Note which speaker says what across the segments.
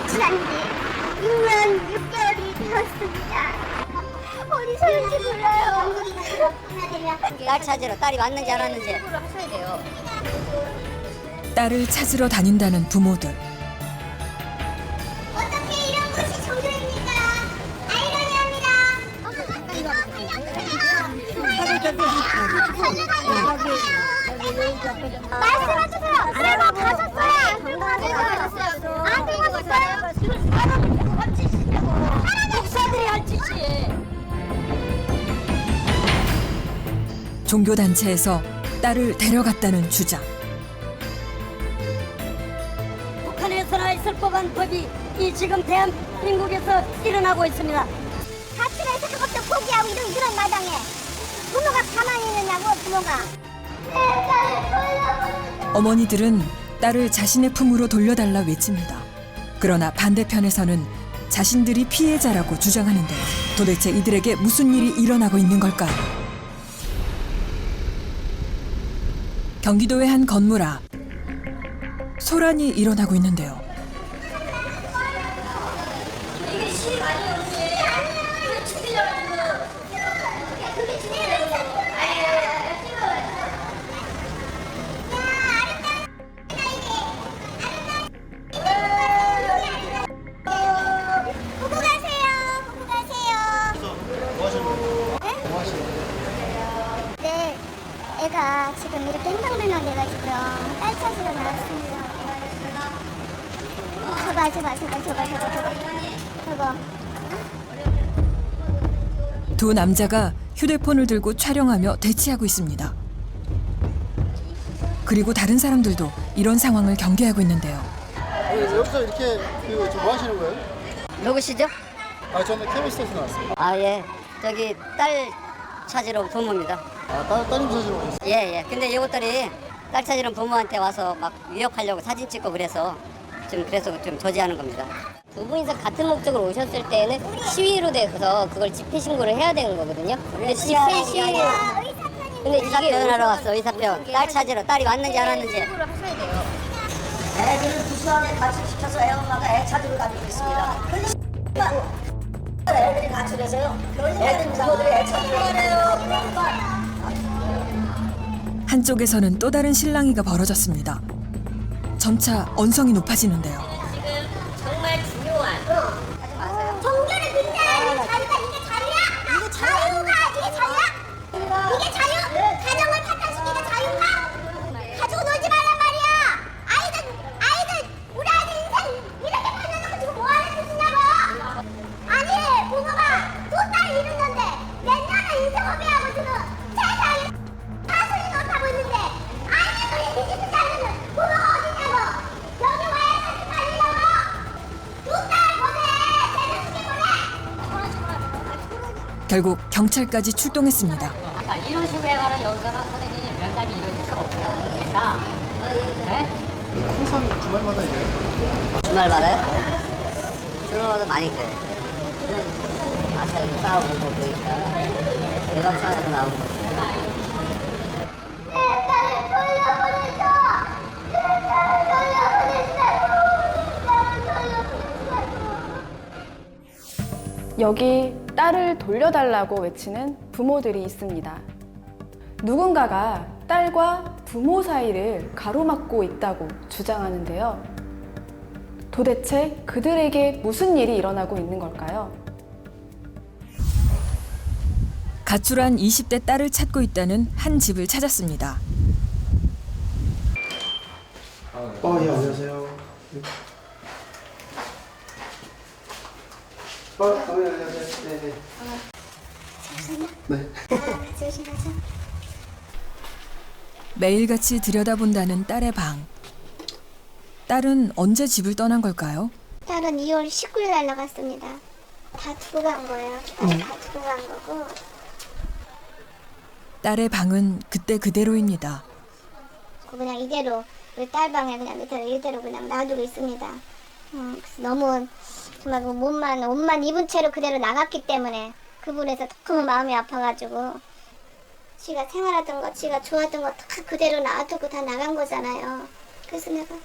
Speaker 1: 지난 지 6년 6개월이 되었습니다. 어디 소리인지 몰라요.
Speaker 2: 딸 찾으러 딸이 왔는지 안 왔는지 하셔야 돼요.
Speaker 3: 딸을 찾으러 다닌다는 부모들.
Speaker 1: 어떻게 이런 것이 정상입니까? 아이러니합니다. 말씀해주세요. 그래도 가셨어요? 안 들고 가셨어요? 안 들고 가셨어요?
Speaker 2: 목사들이 할 짓이에요.
Speaker 3: 종교단체에서 딸을 데려갔다는 주장.
Speaker 2: 북한에서나 있을 법한 법이 이 지금 대한민국에서 일어나고 있습니다.
Speaker 1: 가치가 있어 그것도 포기하고 이런 마당에 부모가 가만히 있느냐고 부모가.
Speaker 3: 어머니들은 딸을 자신의 품으로 돌려달라 외칩니다. 그러나 반대편에서는 자신들이 피해자라고 주장하는데 도대체 이들에게 무슨 일이 일어나고 있는 걸까요? 경기도의 한 건물 앞. 소란이 일어나고 있는데요.
Speaker 1: 보고 가세요. 보고 가세요.
Speaker 4: 뭐 하시는 거예요?
Speaker 1: 네?
Speaker 4: 뭐 하시는 거예요?
Speaker 1: 네, 애가 지금 이렇게 행방불명 돼가지고요. 딸 찾으러 나왔습니다. 저거.
Speaker 3: 두 남자가 휴대폰을 들고 촬영하며 대치하고 있습니다. 그리고 다른 사람들도 이런 상황을 경계하고 있는데요.
Speaker 4: 여기서 이렇게 뭐 하시는 거예요?
Speaker 2: 누구시죠?
Speaker 4: 아, 저는 KBS에서 나왔어요.
Speaker 2: 아 예, 저기 딸 찾으러 부모입니다.
Speaker 4: 아, 따님 사시러 오셨어요?
Speaker 2: 예. 근데 이것들이 딸 찾으러 부모한테 와서 막 위협하려고 사진 찍고 그래서 좀 저지하는 겁니다.
Speaker 5: 두 분이서 같은 목적으로 오셨을 때는 시위로 돼서 그걸 집회 신고를 해야 되는 거거든요. 근데 집회 시위 근데
Speaker 2: 의사표현하러 왔어. 의사표현. 딸 찾으러 딸이 왔는지 안 왔는지
Speaker 5: 하셔야 돼요.
Speaker 2: 애들을 부수함에 가출시켜서 애 엄마가 애 찾으러 가지고 있습니다. 애들이 가출해서요. 애들 부모들이 애 찾으러 가네요.
Speaker 3: 한쪽에서는 또 다른 실랑이가 벌어졌습니다. 점차 언성이 높아지는데요.
Speaker 5: 지금 정말 중요한
Speaker 1: 종교를 빙자하는 자유가 이게 자유야? 이게 자유가 이게 자유야? 이게 자유? 가정을 파탄시키는 자유가? 가지고 놀지 말란 말이야. 아이들 우리 아이들 인생 이렇게 팔려놓고 지금 뭐 하는 짓이냐고. 아니 부모가 두 딸 이루는데 몇 년을 인생업이하고 지금 세상에 가수리 못하고 있는데 아이들 우리 뒤집고 자르는 부모가 어디냐고. 여기 와야 사지 말리려고. 두 딸
Speaker 3: 결국 경찰까지 출동했습니다.
Speaker 5: 이런 식으로 해가는 여기서는 선생님이 면담이 이루어질 수가 없어요. 그러니까
Speaker 4: 항상 주말마다 이래요?
Speaker 2: 주말마다요? 주말마다 많이 그래. 아싸리 싸우고 그러니까 내가 차에서 나오고.
Speaker 6: 여기 딸을 돌려달라고 외치는 부모들이 있습니다. 누군가가 딸과 부모 사이를 가로막고 있다고 주장하는데요. 도대체 그들에게 무슨 일이 일어나고 있는 걸까요?
Speaker 3: 가출한 20대 딸을 찾고 있다는 한 집을 찾았습니다.
Speaker 4: 예, 안녕하세요. 안녕하세요. 네네. 네.
Speaker 1: 같이 오신 거죠?
Speaker 3: 매일같이 들여다본다는 딸의 방. 딸은 언제 집을 떠난 걸까요?
Speaker 1: 딸은 2월 19일 날 나갔습니다. 다 두고 간 거예요. 다 두고 간 거고.
Speaker 3: 딸의 방은 그때 그대로입니다.
Speaker 1: 그냥 이대로 우리 딸 방에 그냥 밑에 이대로 그냥 놔두고 있습니다. 그래서 너무 정말 그 옷만 입은 채로 그대로 나갔기 때문에 그분에서 너무 마음이 아파가지고 지가 생활하던 거, 지가 좋아하던 거 다 그대로 놔두고 다 나간 거잖아요. 그래서 내가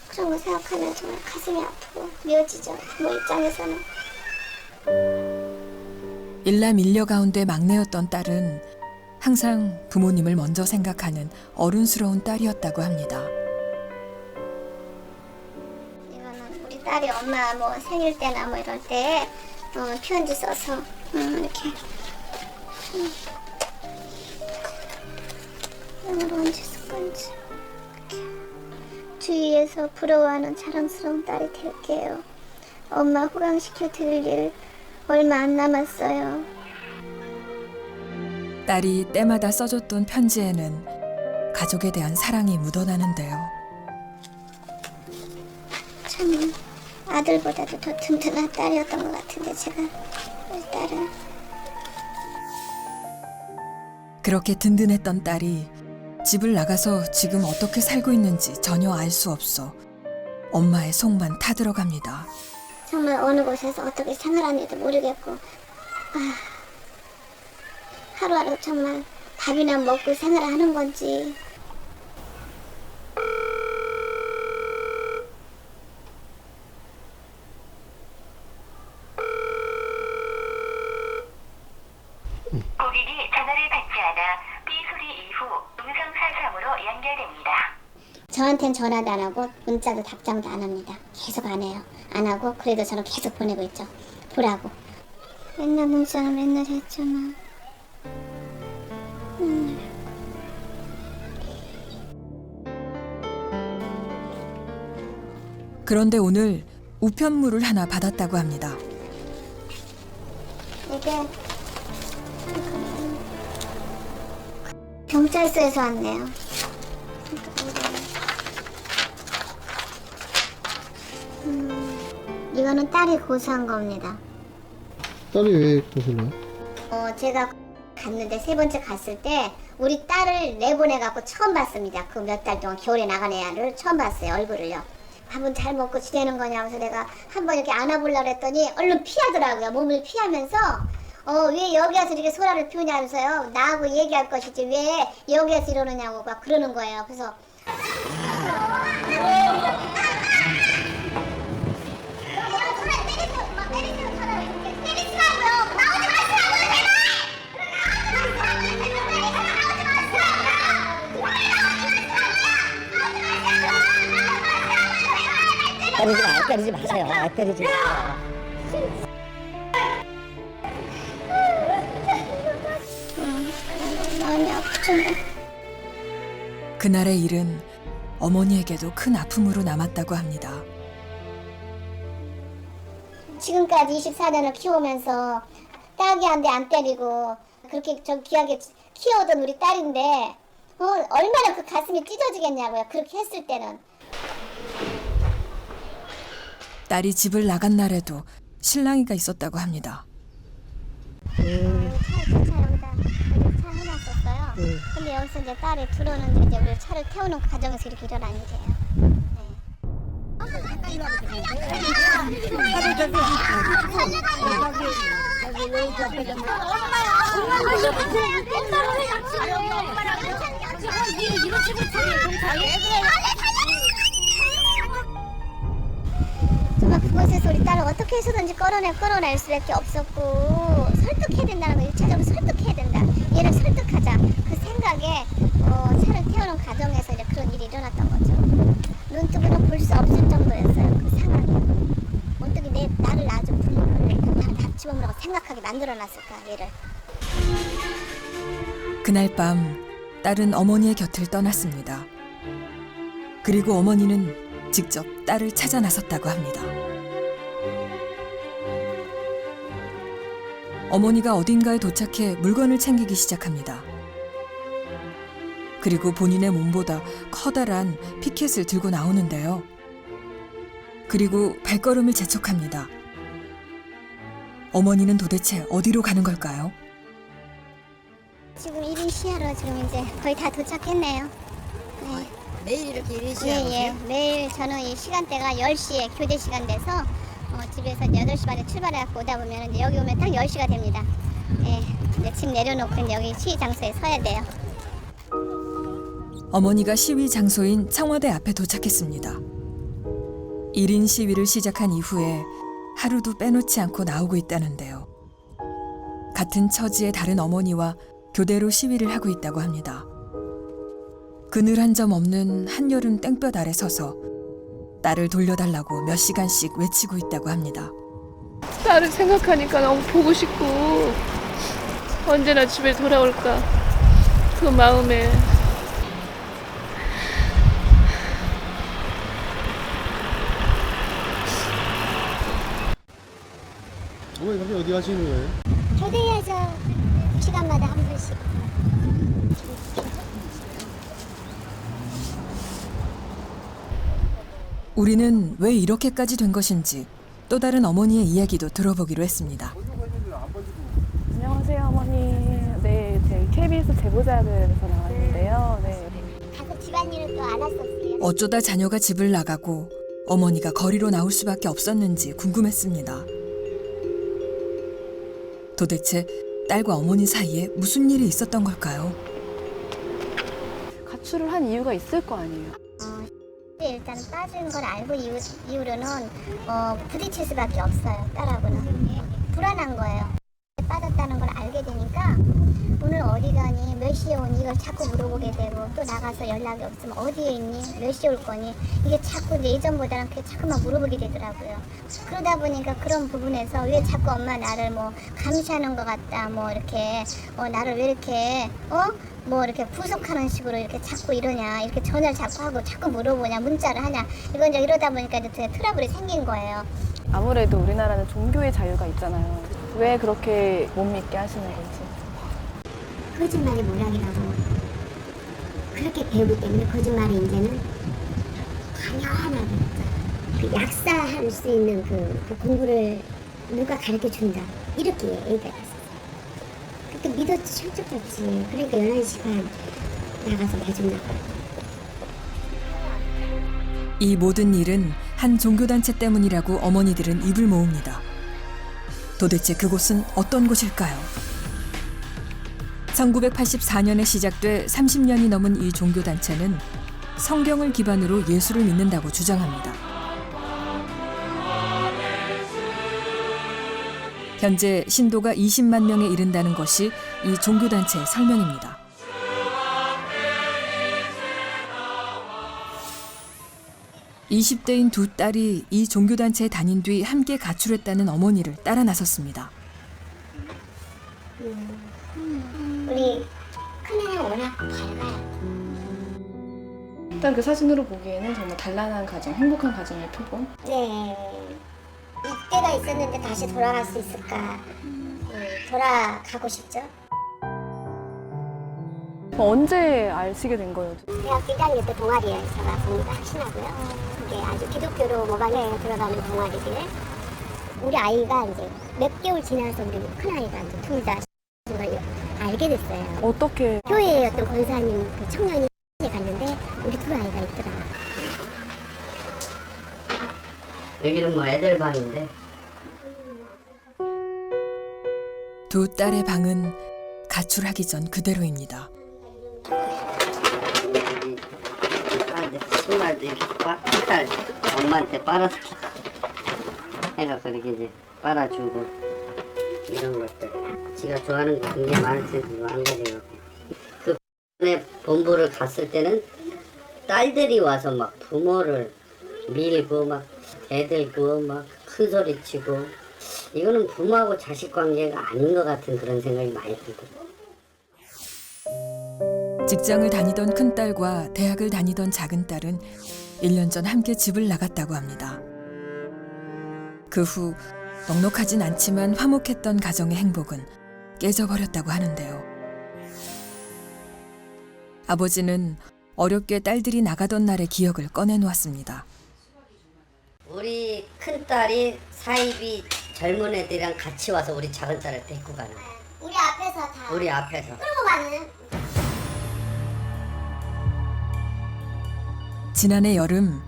Speaker 1: 그런 거 생각하면 정말 가슴이 아프고 미어지죠. 부모 입장에서는.
Speaker 3: 일남 일녀 가운데 막내였던 딸은 항상 부모님을 먼저 생각하는 어른스러운 딸이었다고 합니다.
Speaker 1: 이거는 우리 딸이 엄마 뭐 생일 때나 뭐 이럴 때 편지 써서 이렇게 이걸 언제 쓸 건지. 주위에서 부러워하는 자랑스러운 딸이 될게요. 엄마 호강시켜 드릴 일 얼마 안 남았어요.
Speaker 3: 딸이 때마다 써줬던 편지에는 가족에 대한 사랑이 묻어나는데요.
Speaker 1: 참 아들보다도 더 든든한 딸이었던 것 같은데 제가 우리 딸은.
Speaker 3: 그렇게 든든했던 딸이 집을 나가서 지금 어떻게 살고 있는지 전혀 알 수 없어 엄마의 속만 타들어갑니다.
Speaker 1: 정말 어느 곳에서 어떻게 생활하는지도 모르겠고 하루하루 정말 밥이나 먹고 생활하는 건지.
Speaker 7: 고객이 전화를 받지 않아 삐 소리 이후 음성 사상으로 연결됩니다.
Speaker 1: 저한텐 전화도 안 하고 문자도 답장도 안 합니다. 계속 안 해요. 안 하고 그래도 저는 계속 보내고 있죠. 보라고. 맨날 문자는 맨날 했잖아.
Speaker 3: 그런데 오늘 우편물을 하나 받았다고 합니다.
Speaker 1: 이게 경찰서에서 왔네요. 이거는 딸이 고소한 겁니다.
Speaker 4: 딸이 왜 고소나요?
Speaker 1: 제가 갔는데 세 번째 갔을 때 우리 딸을 내보내갖고 처음 봤습니다. 그 몇 달 동안 겨울에 나간 애를 처음 봤어요. 얼굴을요. 밥은 잘 먹고 지내는 거냐고 해서 내가 한번 이렇게 안아보려고 했더니 얼른 피하더라고요. 몸을 피하면서 왜 여기 와서 이렇게 소라를 피우냐면서요. 나하고 얘기할 것이지 왜 여기 와서 이러느냐고 막 그러는 거예요. 그래서
Speaker 2: 때리지 마세요. 때리지 마세요.
Speaker 1: 마음이 아프죠.
Speaker 3: 그날의 일은 어머니에게도 큰 아픔으로 남았다고 합니다.
Speaker 1: 지금까지 24년을 키우면서 딸이한테 안 때리고 그렇게 저 귀하게 키워오던 우리 딸인데 얼마나 그 가슴이 찢어지겠냐고요. 그렇게 했을 때는.
Speaker 3: 딸이 집을 나간 날에도 실랑이가 있었다고 합니다.
Speaker 1: 차에 여기다 차 해놨었어요. 근데 여기서 이제 딸이 들어오는데 이제 우리 차를 태우는 과정에서 이렇게 일어난 일이에요. 정말 그곳에서 우리 딸을 어떻게 해서든지 끌어낼 수밖에 없었고 설득해야 된다는 거, 1차적으로 설득해야 된다. 얘를 설득하자. 그 생각에 차를 태우는 과정에서 이제 그런 일이 일어났던 거죠. 눈뜨고도 볼 수 없을 정도였어요. 그 상황이. 어떻게 나를 낳아준 부모를 나를 다 집어먹으라고 생각하게 만들어놨을까, 얘를.
Speaker 3: 그날 밤 딸은 어머니의 곁을 떠났습니다. 그리고 어머니는 직접 딸을 찾아 나섰다고 합니다. 어머니가 어딘가에 도착해 물건을 챙기기 시작합니다. 그리고 본인의 몸보다 커다란 피켓을 들고 나오는데요. 그리고 발걸음을 재촉합니다. 어머니는 도대체 어디로 가는 걸까요?
Speaker 1: 지금 1인 시야로 지금 이제 거의 다 도착했네요. 네.
Speaker 2: 매일 이렇게 1인 시간
Speaker 1: 예. 매일 저는 이 시간대가 10시에 교대 시간 돼서 집에서 8시 반에 출발해갖고 오다 보면 이제 여기 오면 딱 10시가 됩니다. 예. 이제 집 내려놓고 이제 여기 시위 장소에 서야 돼요.
Speaker 3: 어머니가 시위 장소인 청와대 앞에 도착했습니다. 1인 시위를 시작한 이후에 하루도 빼놓지 않고 나오고 있다는데요. 같은 처지의 다른 어머니와 교대로 시위를 하고 있다고 합니다. 그늘 한 점 없는 한여름 땡볕 아래 서서 딸을 돌려달라고 몇 시간씩 외치고 있다고 합니다.
Speaker 8: 딸을 생각하니까 너무 보고 싶고 언제나 집에 돌아올까 그 마음에
Speaker 4: 어머니 갑자기 어디 가시는 거예요?
Speaker 1: 교대해야죠. 시간마다 한 번씩.
Speaker 3: 우리는 왜 이렇게까지 된 것인지 또 다른 어머니의 이야기도 들어보기로 했습니다.
Speaker 6: 안녕하세요, 어머니. 네, 저희 KBS 제보자들에서 나왔는데요. 네.
Speaker 1: 가서 집안일을 또 안 했었어요.
Speaker 3: 어쩌다 자녀가 집을 나가고 어머니가 거리로 나올 수밖에 없었는지 궁금했습니다. 도대체 딸과 어머니 사이에 무슨 일이 있었던 걸까요?
Speaker 6: 가출을 한 이유가 있을 거 아니에요.
Speaker 1: 일단 빠진 걸 알고 이후로는 부딪힐 수밖에 없어요. 딸하고는 불안한 거예요. 빠졌다는 걸 알게 되니까 오늘 어디 가니, 몇 시에 오니 이걸 자꾸 물어보게 되고 또 나가서 연락이 없으면 어디에 있니, 몇 시에 올 거니 이게 자꾸 이제 예전보다는 그게 자꾸만 물어보게 되더라고요. 그러다 보니까 그런 부분에서 왜 자꾸 엄마 나를 뭐 감시하는 것 같다, 뭐 이렇게 나를 왜 이렇게 뭐 이렇게 구속하는 식으로 이렇게 자꾸 이러냐, 이렇게 전화를 자꾸 하고 자꾸 물어보냐, 문자를 하냐, 이건 이제 이러다 보니까 이제 트러블이 생긴 거예요.
Speaker 6: 아무래도 우리나라는 종교의 자유가 있잖아요. 왜 그렇게 못 믿게 하시는 건지.
Speaker 1: 거짓말이 뭐라기라고 그렇게 배우기 때문에 거짓말이 이제는 당연하게 그 약사할 수 있는 그 공부를 누가 가르쳐 준다 이렇게 얘기가 됐어요. 그렇게 믿었지, 철저했지. 그러니까 11시 반 나가서 배좀 나가요.
Speaker 3: 이 모든 일은 한 종교단체 때문이라고 어머니들은 입을 모읍니다. 도대체 그곳은 어떤 곳일까요? 1984년에 시작돼 30년이 넘은 이 종교단체는 성경을 기반으로 예수를 믿는다고 주장합니다. 현재 신도가 20만 명에 이른다는 것이 이 종교단체의 설명입니다. (20대인) 두 딸이 이 종교단체에 다닌 뒤 함께 가출했다는 어머니를 따라 나섰습니다.
Speaker 1: 우리 큰애는 워낙 밝아요.
Speaker 6: 일단 그 사진으로 보기에는 정말 단란한 가정, 행복한 가정의 표본.
Speaker 1: 네. 이때가 있었는데 다시 돌아갈 수 있을까? 돌아가고 싶죠.
Speaker 6: 언제 아시게 된 거예요?
Speaker 1: 대학교 1학년 때 동아리에서 공부를 하시나고요. 그게 아주 기독교로 모방에 들어가는 동아리길래 우리 아이가 이제 몇 개월 지나서 우리 큰아이가 이제 둘 다 걸 알게 됐어요.
Speaker 6: 어떻게?
Speaker 1: 교회의 어떤 권사님 그 청년이 갔는데 우리 두 아이가 있더라.
Speaker 2: 여기는 뭐 애들 방인데
Speaker 3: 두 딸의 방은 가출하기 전 그대로입니다.
Speaker 2: 신발도 이렇게 색깔 엄마한테 빨아서 해갖고 이렇게 이제 빨아주고 이런 것들 지가 좋아하는 게 굉장히 많을 텐데 안 가져가고 그 본부를 갔을 때는 딸들이 와서 막 부모를 밀고 막 대들고 막 큰 소리 치고 이거는 부모하고 자식 관계가 아닌 것 같은 그런 생각이 많이 들더라고요.
Speaker 3: 직장을 다니던 큰딸과 대학을 다니던 작은딸은 1년 전 함께 집을 나갔다고 합니다. 그 후 넉넉하진 않지만 화목했던 가정의 행복은 깨져버렸다고 하는데요. 아버지는 어렵게 딸들이 나가던 날의 기억을 꺼내놓았습니다.
Speaker 2: 우리 큰딸이 사입이 젊은 애들이랑 같이 와서 우리 작은딸을 데리고 가는 거야.
Speaker 1: 우리 앞에서 다.
Speaker 2: 우리 앞에서.
Speaker 1: 그러고 가는.
Speaker 3: 지난해 여름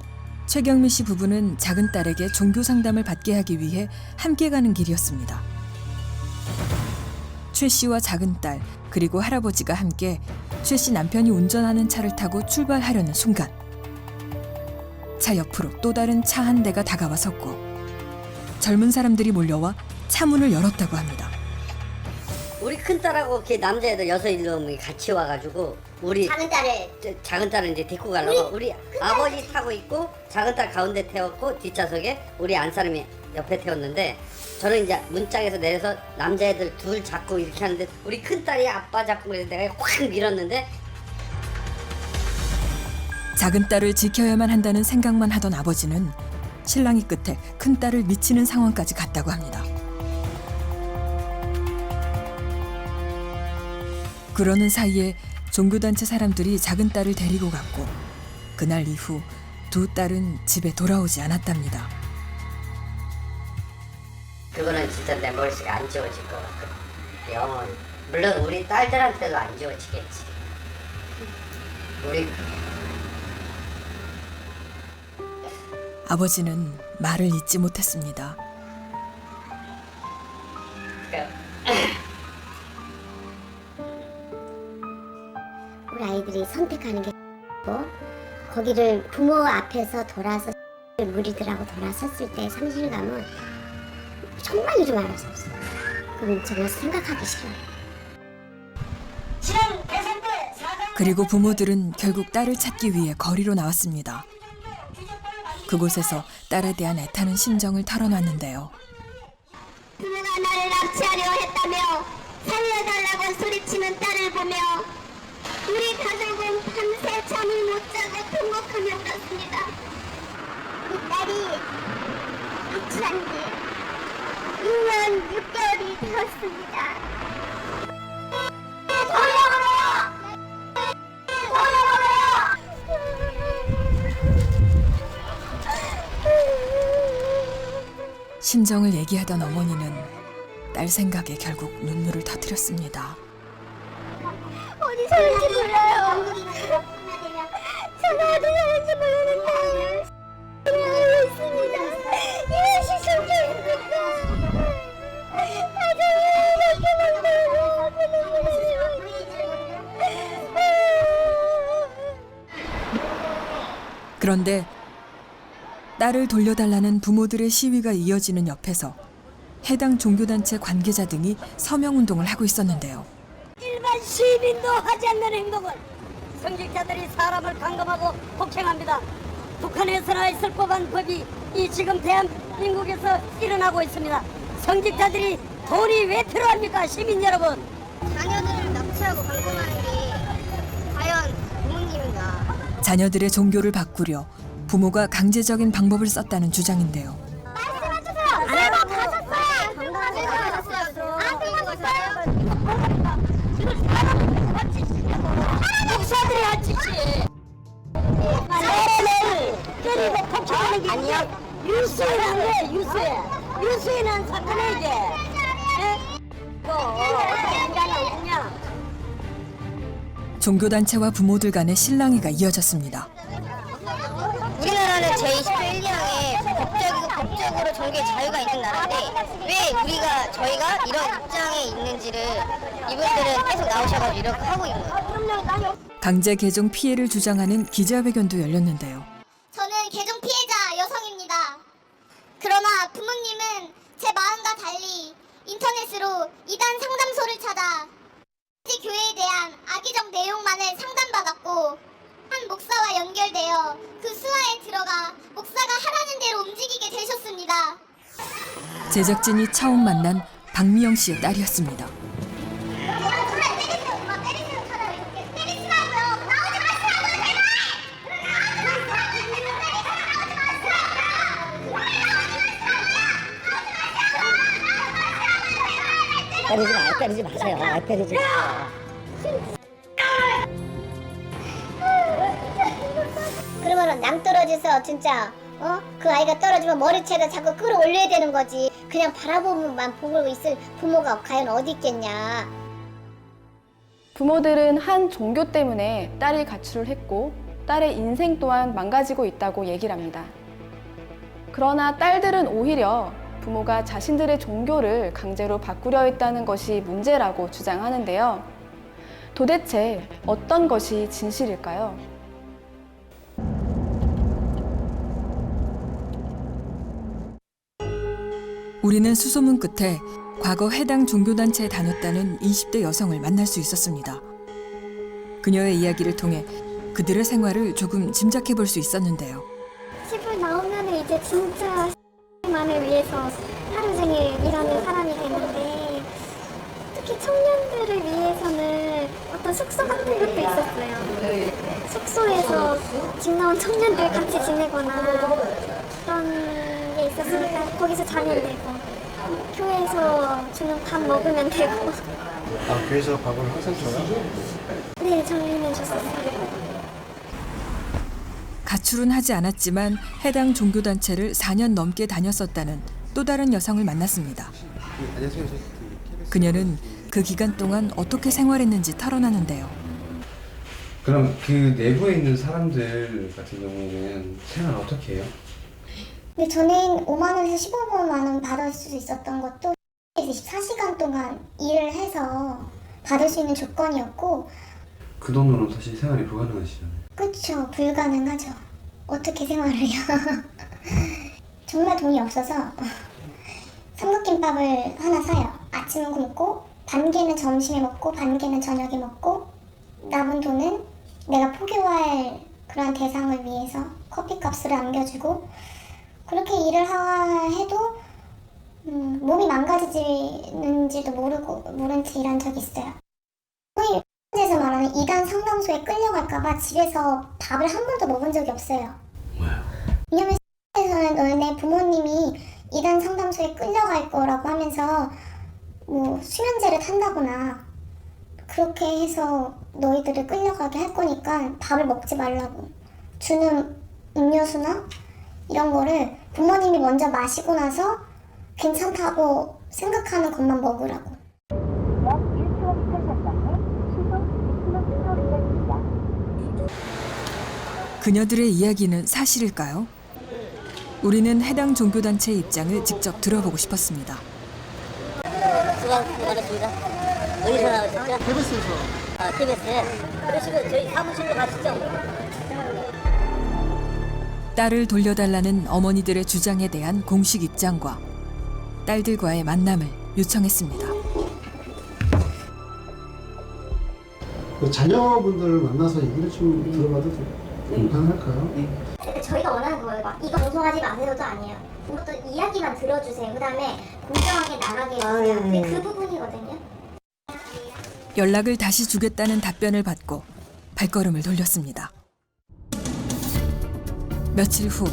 Speaker 3: 최경미 씨 부부는 작은 딸에게 종교 상담을 받게 하기 위해 함께 가는 길이었습니다. 최 씨와 작은 딸 그리고 할아버지가 함께 최 씨 남편이 운전하는 차를 타고 출발하려는 순간 차 옆으로 또 다른 차 한 대가 다가와 섰고 젊은 사람들이 몰려와 차 문을 열었다고 합니다.
Speaker 2: 우리 큰딸하고 이렇게 남자애들 6-7명이 같이 와가지고 우리 작은 딸을 이제 데리고 가려고 우리 아버지 타고 있고 작은 딸 가운데 태웠고 뒷좌석에 우리 안사람이 옆에 태웠는데 저는 이제 문짝에서 내려서 남자애들 둘 잡고 이렇게 하는데 우리 큰딸이 아빠 잡고 그래서 내가 확 밀었는데
Speaker 3: 작은 딸을 지켜야만 한다는 생각만 하던 아버지는 신랑이 끝에 큰 딸을 미치는 상황까지 갔다고 합니다. 그러는 사이에 종교단체 사람들이 작은 딸을 데리고 갔고 그날 이후 두 딸은 집에 돌아오지 않았답니다.
Speaker 2: 그거는 진짜 내 머릿속에 안 지워질 것 같거든. 영원히. 물론 우리 딸들한테도 안 지워지겠지. 우리
Speaker 3: 아버지는 말을 잇지 못했습니다.
Speaker 1: 우리 아이들이 선택하는 게 뭐 거기를 부모 앞에서 돌아서 무리들하고 돌아섰을 때 상실감은 정말 요즘 알아서 없어요. 그건 정말 생각하기 싫어요.
Speaker 3: 그리고 부모들은 결국 딸을 찾기 위해 거리로 나왔습니다. 그곳에서 딸에 대한 애타는 심정을 털어놨는데요.
Speaker 1: 부모가 나를 납치하려 했다며 살려달라고 소리치는 딸을 보며 우리 가족은 밤새 잠을 못 자고 통곡하며 울었습니다. 우리 딸이 납치한 지 2년 6개월이 되었습니다. 돌려보내요! 돌려보내요!
Speaker 3: 심정을 얘기하던 어머니는 딸 생각에 결국 눈물을 터뜨렸습니다.
Speaker 1: 어디 사는지 몰라요. 제가 어디 사는지 모르는데 알고 있습니다. 이것이 신경입니까? 가정이 이렇게 만들고
Speaker 3: 그런데 딸을 돌려달라는 부모들의 시위가 이어지는 옆에서 해당 종교단체 관계자 등이 서명운동을 하고 있었는데요.
Speaker 2: 일반 시민도 하지 않는 행동을 성직자들이 사람을 감금하고 폭행합니다. 북한에서나 있을 법한 법이 이 지금 대한민국에서 일어나고 있습니다. 성직자들이 돈이 왜 필요합니까, 시민 여러분?
Speaker 1: 자녀들을 납치하고 감금하는 게 과연 부모님인가?
Speaker 3: 자녀들의 종교를 바꾸려 부모가 강제적인 방법을 썼다는 주장인데요.
Speaker 1: 말씀해주세요. 내가 가셨어요. 내가 가셨어요. 안 들어갔어요.
Speaker 2: 목사들이 한 짓이 사람을 때리고 폭행하는 게 아니야. 유수인 한 거야, 유수인 한 사건이야 이게.
Speaker 3: 종교단체와 부모들 간의 실랑이가 이어졌습니다.
Speaker 5: 우리나라는 제21조에 법적으로 종교의 자유가 있는 나라인데 왜 저희가 이런 입장에 있는지를 이분들은 계속 나오셔가지고 이렇게 하고 있는 거예요.
Speaker 3: 강제 개종 피해를 주장하는 기자회견도 열렸는데요.
Speaker 1: 저는 개종 피해자 여성입니다. 그러나 부모님은 제 마음과 달리 인터넷으로 이단 상담소를 찾아 교회에 대한 악의적 내용만을 상담받았고 한 목사와 연결되어 그 수하에 들어가 목사가 하라는 대로 움직이게 되셨습니다.
Speaker 3: 제작진이 처음 만난 박미영 씨의 딸이었습니다.
Speaker 2: 때리지 마세요. 때리지 마세요.
Speaker 1: 그러면 낭떠러지서 진짜 그 아이가 떨어지면 머리채에다 자꾸 끌어올려야 되는 거지. 그냥 바라보면만 보고 있을 부모가 과연 어디 있겠냐.
Speaker 6: 부모들은 한 종교 때문에 딸이 가출을 했고 딸의 인생 또한 망가지고 있다고 얘기를 합니다. 그러나 딸들은 오히려 부모가 자신들의 종교를 강제로 바꾸려 했다는 것이 문제라고 주장하는데요. 도대체 어떤 것이 진실일까요?
Speaker 3: 우리는 수소문 끝에 과거 해당 종교단체에 다녔다는 20대 여성을 만날 수 있었습니다. 그녀의 이야기를 통해 그들의 생활을 조금 짐작해 볼 수 있었는데요.
Speaker 1: 집을 나오면 이제 진짜 만을 위해서 하루 종일 일하는 사람이 되는데 특히 청년들을 위해서는 어떤 숙소 같은 것도 있었어요. 숙소에서 집 나온 청년들 같이 지내거나 그런 게 있었으니까 거기서 자면 되고 교회에서 주는 밥 먹으면 되고.
Speaker 4: 아, 교회에서 밥을 항상 줘요?
Speaker 1: 네, 저희는 줬었어요.
Speaker 3: 가출은 하지 않았지만 해당 종교단체를 4년 넘게 다녔었다는 또 다른 여성을 만났습니다.
Speaker 4: 안녕하세요.
Speaker 3: 그녀는 그 기간 동안 어떻게 생활했는지 털어놨는데요.
Speaker 9: 그럼 그 내부에 있는 사람들 같은 경우에는 생활 어떻게 해요?
Speaker 1: 근데 저는 5만 원에서 15만 원 받을 수 있었던 것도 24시간 동안 일을 해서 받을 수 있는 조건이었고.
Speaker 9: 그 돈으로는 사실 생활이 불가능하시잖아요.
Speaker 1: 그쵸, 불가능하죠. 어떻게 생활을 해요? 정말 돈이 없어서 삼각김밥을 하나 사요. 아침은 굶고 반 개는 점심에 먹고 반 개는 저녁에 먹고 남은 돈은 내가 포교할 그런 대상을 위해서 커피값을 남겨주고 그렇게 일을 해도 몸이 망가지는지도 모른 채 일한 적이 있어요. 거의 에서 말하는 이단 상담소에 끌려갈까봐 집에서 밥을 한 번도 먹은 적이 없어요.
Speaker 9: 왜요?
Speaker 1: 왜냐면 에서는 너네 부모님이 이단 상담소에 끌려갈 거라고 하면서 뭐 수면제를 탄다거나 그렇게 해서 너희들을 끌려가게 할 거니까 밥을 먹지 말라고. 주는 음료수나 이런 거를 부모님이 먼저 마시고 나서 괜찮다고 생각하는 것만 먹으라고.
Speaker 3: 그녀들의 이야기는 사실일까요? 우리는 해당 종교단체의 입장을 직접 들어보고 싶었습니다.
Speaker 5: 수고하셨습니다. 어디서 나오셨죠?
Speaker 4: KBS에서.
Speaker 5: 아, TBS에. 그러시고 저희 사무실로 가시죠.
Speaker 3: 딸을 돌려달라는 어머니들의 주장에 대한 공식 입장과 딸들과의 만남을 요청했습니다.
Speaker 4: 그 자녀분들을 만나서 얘기를 좀 들어봐도 가능할까요?
Speaker 1: 저희가 원하는 거예요. 막 이거 방송하지 마세요도 아니에요. 이것도 이야기만 들어주세요. 그 다음에 공정하게 나가게 해주세요. 근데 그 부분이거든요.
Speaker 3: 연락을 다시 주겠다는 답변을 받고 발걸음을 돌렸습니다. 며칠 후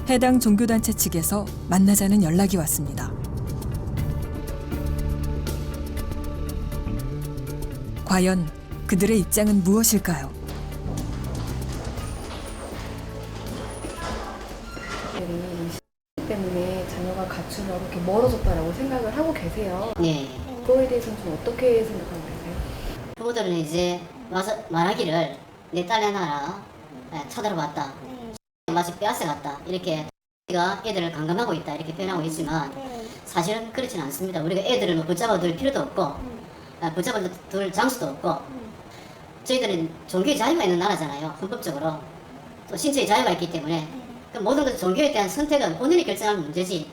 Speaker 3: 해당 종교단체 측에서 만나자는 연락이 왔습니다. 과연 그들의 입장은 무엇일까요?
Speaker 6: 때문에 자녀가 가출하고 이렇게 멀어졌다라고 생각을 하고 계세요.
Speaker 2: 네.
Speaker 6: 그거에 대해서는 좀 어떻게 생각하고 계세요?
Speaker 2: 부모들은 이제 와서 말하기를 내 딸 내놔라 쳐들어봤다. 맛이 빼앗아갔다. 이렇게 우리가 애들을 감금하고 있다. 이렇게 표현하고 있지만 사실은 그렇지는 않습니다. 우리가 애들을 뭐 붙잡아둘 필요도 없고 붙잡아둘 장수도 없고 저희들은 종교의 자유가 있는 나라잖아요. 헌법적으로. 또 신체의 자유가 있기 때문에 그 모든 것 종교에 대한 선택은 본인이 결정하는 문제지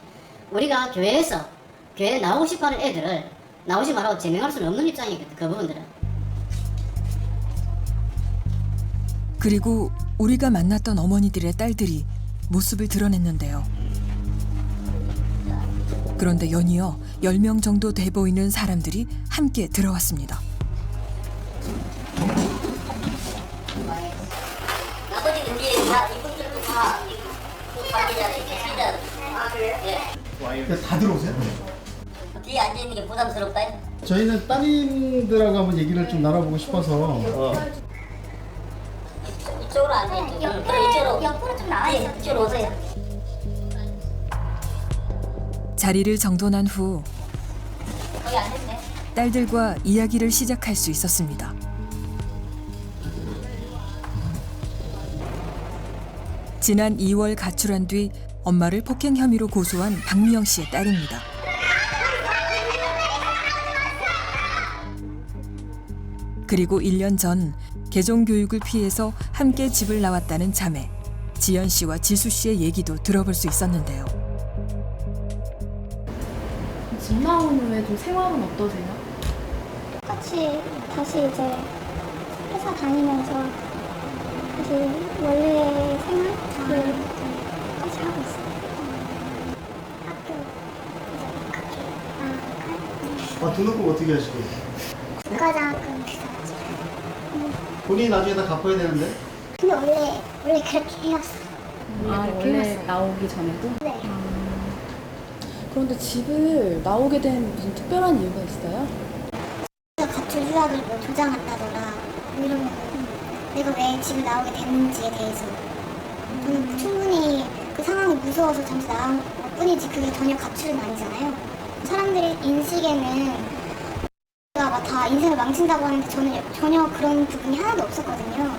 Speaker 2: 우리가 교회에 나오고 싶어하는 애들을 나오지 말라고 제명할 수는 없는 입장이거든. 그 부분들은.
Speaker 3: 그리고 우리가 만났던 어머니들의 딸들이 모습을 드러냈는데요. 그런데 연이어 10명 정도 돼 보이는 사람들이 함께 들어왔습니다.
Speaker 2: 나머지는 다 이분들은 다
Speaker 4: 다 들어오세요?
Speaker 2: 뒤에 앉아있는 게 부담스럽다.
Speaker 4: 저희는 따님들하고 한번 얘기를 좀 나눠보고 싶어서.
Speaker 2: 이쪽으로 앉아있죠.
Speaker 1: 옆으로 좀 나와요.
Speaker 2: 이쪽으로 오세요.
Speaker 3: 자리를 정돈한 후
Speaker 2: 거기 앉으세요.
Speaker 3: 딸들과 이야기를 시작할 수 있었습니다. 지난 2월 가출한 뒤 엄마를 폭행 혐의로 고소한 박미영 씨의 딸입니다. 그리고 1년 전 개종 교육을 피해서 함께 집을 나왔다는 자매 지연 씨와 지수 씨의 얘기도 들어볼 수 있었는데요.
Speaker 6: 집 나온 후에 좀 생활은 어떠세요?
Speaker 1: 똑같이 다시 이제 회사 다니면서 다시 원래 생활을 똑같이 하고 있어요. 학교 이제
Speaker 4: 아, 등록금 어떻게 하시게요?
Speaker 1: 국가장학금 비싸지.
Speaker 4: 본인이 나중에 다 갚아야 되는데?
Speaker 1: 근데 원래 그렇게 해왔어.
Speaker 6: 원래 나오기 전에도?
Speaker 1: 네.
Speaker 6: 그런데 집을 나오게 된 무슨 특별한 이유가 있어요?
Speaker 1: 가출 휴학을 뭐 조장한다더라 뭐 이러면 내가 왜 집을 나오게 됐는지에 대해서 저는 충분히 그 상황이 무서워서 잠시 나온 것 뿐이지 그게 전혀 가출은 아니잖아요. 사람들의 인식에는 내가 막 다 인생을 망친다고 하는데 저는 전혀 그런 부분이 하나도 없었거든요.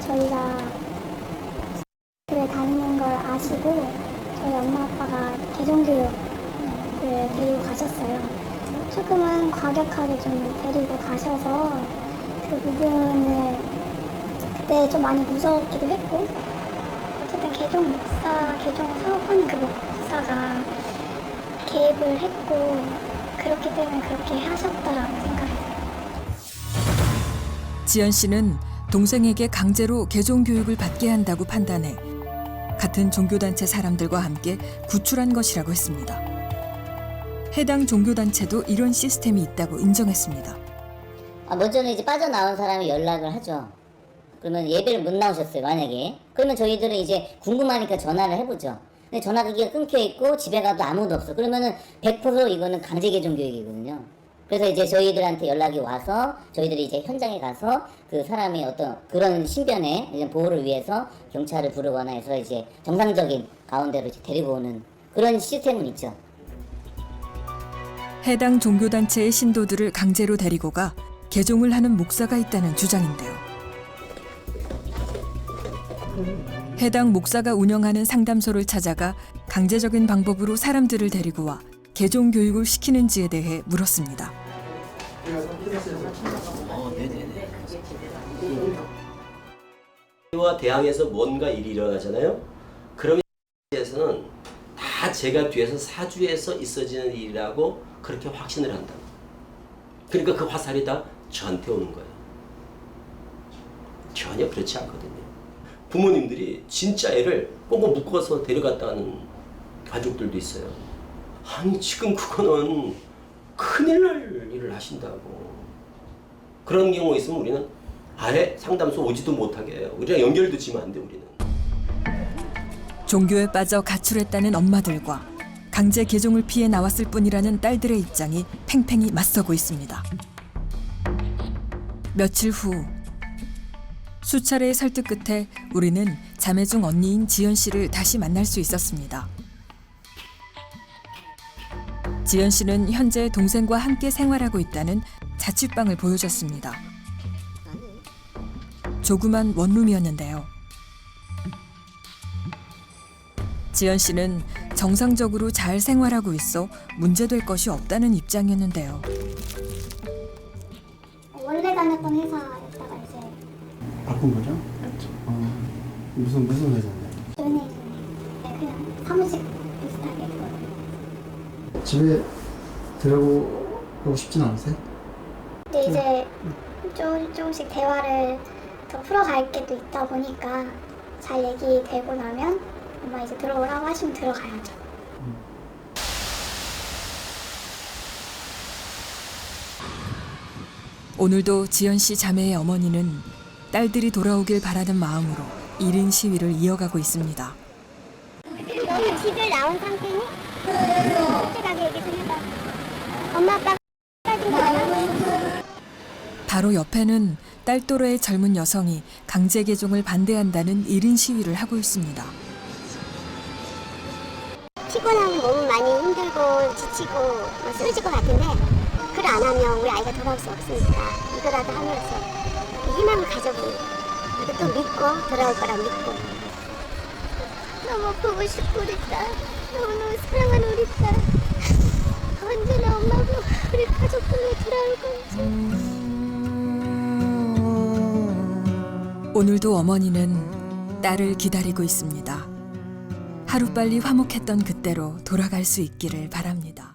Speaker 1: 저희가 교회 다니는 걸 아시고 저희 엄마 아빠가 개종교육을 데리고 가셨어요. 조금은 과격하게 좀 데리고 가셔서 그 부분을 그때 좀 많이 무서웠기도 했고 어쨌든 개종 사업하는 그 목사가 개입을 했고 그렇기 때문에 그렇게 하셨다라고 생각해요.
Speaker 3: 지연 씨는 동생에게 강제로 개종 교육을 받게 한다고 판단해 같은 종교단체 사람들과 함께 구출한 것이라고 했습니다. 해당 종교단체도 이런 시스템이 있다고 인정했습니다.
Speaker 5: 먼저는 이제 빠져나온 사람이 연락을 하죠. 그러면 예배를 못 나오셨어요, 만약에. 그러면 저희들은 이제 궁금하니까 전화를 해보죠. 근데 전화기가 끊겨 있고 집에 가도 아무도 없어. 그러면은 100% 이거는 강제 개종 교육이거든요. 그래서 이제 저희들한테 연락이 와서 저희들이 이제 현장에 가서 그 사람의 어떤 그런 신변의 보호를 위해서 경찰을 부르거나 해서 이제 정상적인 가운데로 이제 데리고 오는 그런 시스템은 있죠.
Speaker 3: 해당 종교단체의 신도들을 강제로 데리고 가 개종을 하는 목사가 있다는 주장인데요. 해당 목사가 운영하는 상담소를 찾아가 강제적인 방법으로 사람들을 데리고 와 개종 교육을 시키는지에 대해 물었습니다.
Speaker 10: 와 대항해서 뭔가 일이 일어나잖아요. 그러면 에서는 다 제가 뒤에서 사주에서 있어지는 일이라고 그렇게 확신을 한다. 그러니까 그 화살이 다 저한테 오는 거예요. 전혀 그렇지 않거든요. 부모님들이 진짜 애를 꽁꽁 묶어서 데려갔다는 가족들도 있어요. 아니 지금 그거는 큰일 날 일을 하신다고. 그런 경우 있으면 우리는 아예 상담소 오지도 못하게 해요. 우리랑 연결도 지면 안 돼 우리는.
Speaker 3: 종교에 빠져 가출했다는 엄마들과 강제 개종을 피해 나왔을 뿐이라는 딸들의 입장이 팽팽히 맞서고 있습니다. 며칠 후 수차례의 설득 끝에 우리는 자매 중 언니인 지연 씨를 다시 만날 수 있었습니다. 지연 씨는 현재 동생과 함께 생활하고 있다는 자취방을 보여줬습니다. 조그만 원룸이었는데요. 지연 씨는 정상적으로 잘 생활하고 있어 문제될 것이 없다는 입장이었는데요.
Speaker 1: 원래 다녔던 회사였다가 이제
Speaker 4: 바꾼 거죠?
Speaker 1: 그렇죠.
Speaker 4: 무슨 회사인데?
Speaker 1: 은행 그냥 사무직 비슷하게
Speaker 4: 집에 들어가고 싶진 않으세요?
Speaker 1: 근데 이제 조금씩 대화를 더 풀어갈 게 또 있다 보니까 잘 얘기되고 나면 엄마 이제 들어오라고 하시면 들어가야죠.
Speaker 3: 오늘도 지연 씨 자매의 어머니는 딸들이 돌아오길 바라는 마음으로 1인 시위를 이어가고 있습니다.
Speaker 1: 너는 집을 나온 상태니? 솔직하게 얘기 좀 해봐. 엄마 아빠 빠진 거 알아?
Speaker 3: 바로 옆에는 딸 또래의 젊은 여성이 강제 개종을 반대한다는 1인 시위를 하고 있습니다.
Speaker 1: 피곤하고 몸은 많이 힘들고 지치고 쓰러질 것 같은데 그걸 안 하면 우리 아이가 돌아올 수 없으니까 이거라도 하면서 희망을 가져보는 그리고 또 믿고 돌아올 거라 믿고 너무 보고 싶고 우리 딸 너무너무 사랑하는 우리 딸 언제나 엄마고 우리 가족들로 돌아올 건지
Speaker 3: 오늘도 어머니는 딸을 기다리고 있습니다. 하루빨리 화목했던 그때로 돌아갈 수 있기를 바랍니다.